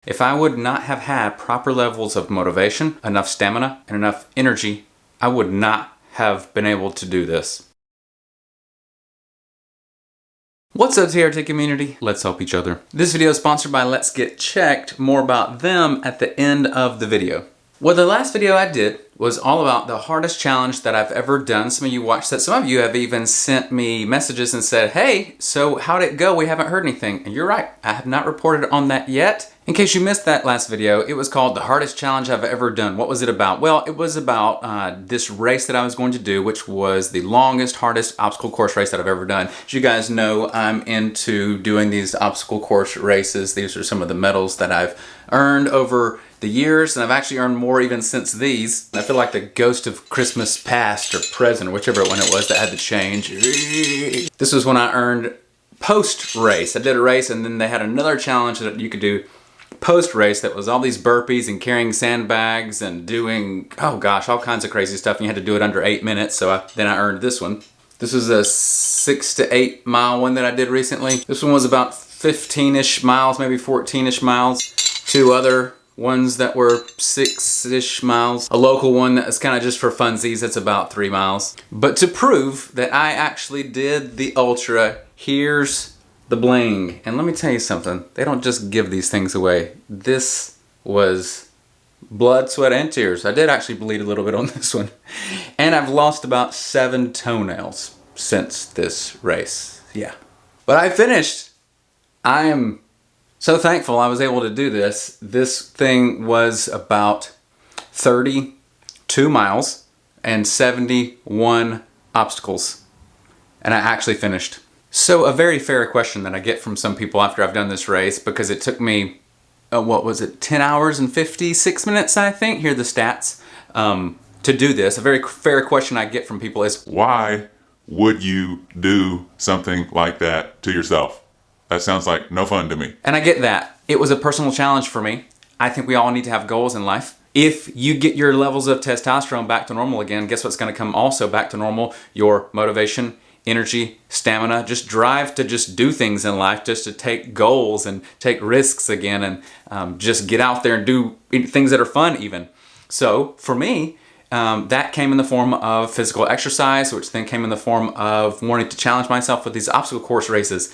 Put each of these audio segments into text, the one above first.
If I would not have had proper levels of motivation, enough stamina, and enough energy, I would not have been able to do this. What's up, TRT community? Let's help each other. This video is sponsored by Let's Get Checked. More about them at the end of the video. Well, the last video I did was all about the hardest challenge that I've ever done. Some of you watched that. Some of you have even sent me messages and said, hey, so how'd it go? We haven't heard anything. And you're right, I have not reported on that yet. In case you missed that last video, it was called The Hardest Challenge I've Ever Done. What was it about? Well, it was about this race that I was going to do, which was the longest, hardest obstacle course race that I've ever done. As you guys know, I'm into doing these obstacle course races. These are some of the medals that I've earned over the years, and I've actually earned more even since these. I feel like the ghost of Christmas past or present, or whichever one it was that had to change. This was when I earned post-race. I did a race and then they had another challenge that you could do post-race that was all these burpees and carrying sandbags and doing, oh gosh, all kinds of crazy stuff. And you had to do it under 8 minutes, so then I earned this one. This was a 6 to 8 mile one that I did recently. This one was about 15-ish miles, maybe 14-ish miles. Two other ones that were 6-ish miles. A local one that is kind of just for funsies, that's about 3 miles. But to prove that I actually did the ultra, here's the bling. And let me tell you something, they don't just give these things away. This was blood, sweat, and tears. I did actually bleed a little bit on this one. And I've lost about 7 toenails since this race. Yeah. But I finished. I am so thankful I was able to do this. This thing was about 32 miles and 71 obstacles. And I actually finished. So a very fair question that I get from some people after I've done this race, because it took me, what was it, 10 hours and 56 minutes, I think, here are the stats, to do this. A very fair question I get from people is, why would you do something like that to yourself? That sounds like no fun to me. And I get that. It was a personal challenge for me. I think we all need to have goals in life. If you get your levels of testosterone back to normal again, guess what's going to come also back to normal? Your motivation, energy, stamina, just drive to just do things in life, just to take goals and take risks again, and just get out there and do things that are fun even. So for me, that came in the form of physical exercise, which then came in the form of wanting to challenge myself with these obstacle course races.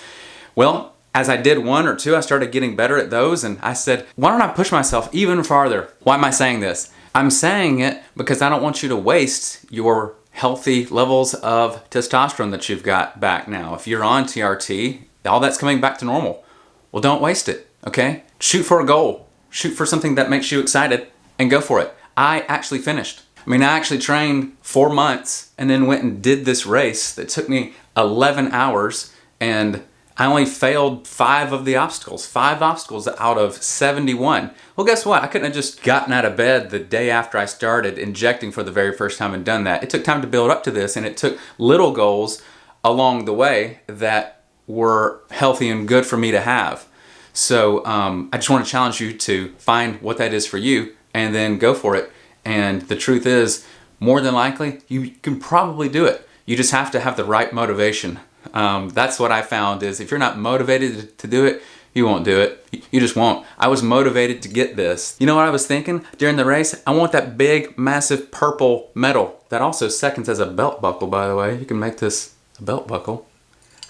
Well, as I did 1 or 2, I started getting better at those, and I said, why don't I push myself even farther? Why am I saying this? I'm saying it because I don't want you to waste your healthy levels of testosterone that you've got back now. If you're on TRT, all that's coming back to normal. Well, don't waste it, okay? Shoot for a goal. Shoot for something that makes you excited and go for it. I actually finished. I actually trained 4 months and then went and did this race that took me 11 hours, and I only failed 5 of the obstacles. 5 obstacles out of 71. Well, guess what? I couldn't have just gotten out of bed the day after I started injecting for the very first time and done that. It took time to build up to this, and it took little goals along the way that were healthy and good for me to have. So I just want to challenge you to find what that is for you and then go for it. And the truth is, more than likely, you can probably do it. You just have to have the right motivation. That's what I found is if you're not motivated to do it, you won't do it. You just won't. I was motivated to get this. You know what I was thinking during the race? I want that big, massive purple medal. That also seconds as a belt buckle, by the way. You can make this a belt buckle.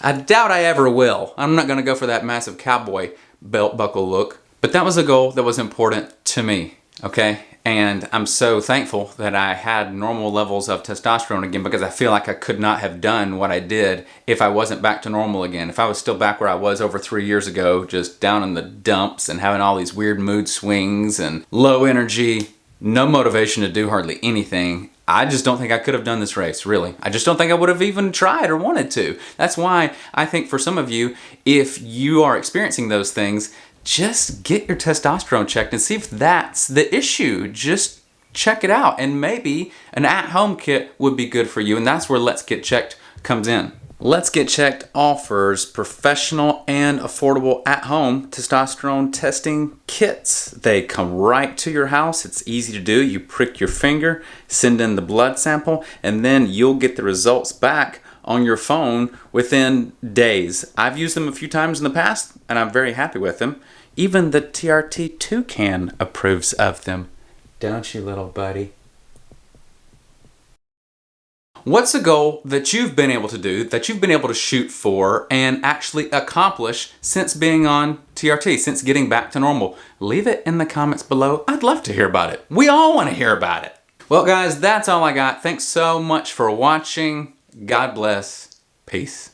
I doubt I ever will. I'm not going to go for that massive cowboy belt buckle look. But that was a goal that was important to me, okay? And I'm so thankful that I had normal levels of testosterone again, because I feel like I could not have done what I did if I wasn't back to normal again. If I was still back where I was over 3 years ago, just down in the dumps and having all these weird mood swings and low energy, no motivation to do hardly anything, I just don't think I could have done this race, really. I just don't think I would have even tried or wanted to. That's why I think for some of you, if you are experiencing those things, just get your testosterone checked and see if that's the issue. Just check it out, and maybe an at-home kit would be good for you, and that's where Let's Get Checked comes in. Let's Get Checked offers professional and affordable at-home testosterone testing kits. They come right to your house. It's easy to do. You prick your finger, send in the blood sample, and then you'll get the results back on your phone within days. I've used them a few times in the past, and I'm very happy with them. Even the TRT toucan approves of them. Don't you, little buddy? What's a goal that you've been able to do, that you've been able to shoot for and actually accomplish since being on TRT, since getting back to normal? Leave it in the comments below. I'd love to hear about it. We all want to hear about it. Well, guys, that's all I got. Thanks so much for watching. God bless. Peace.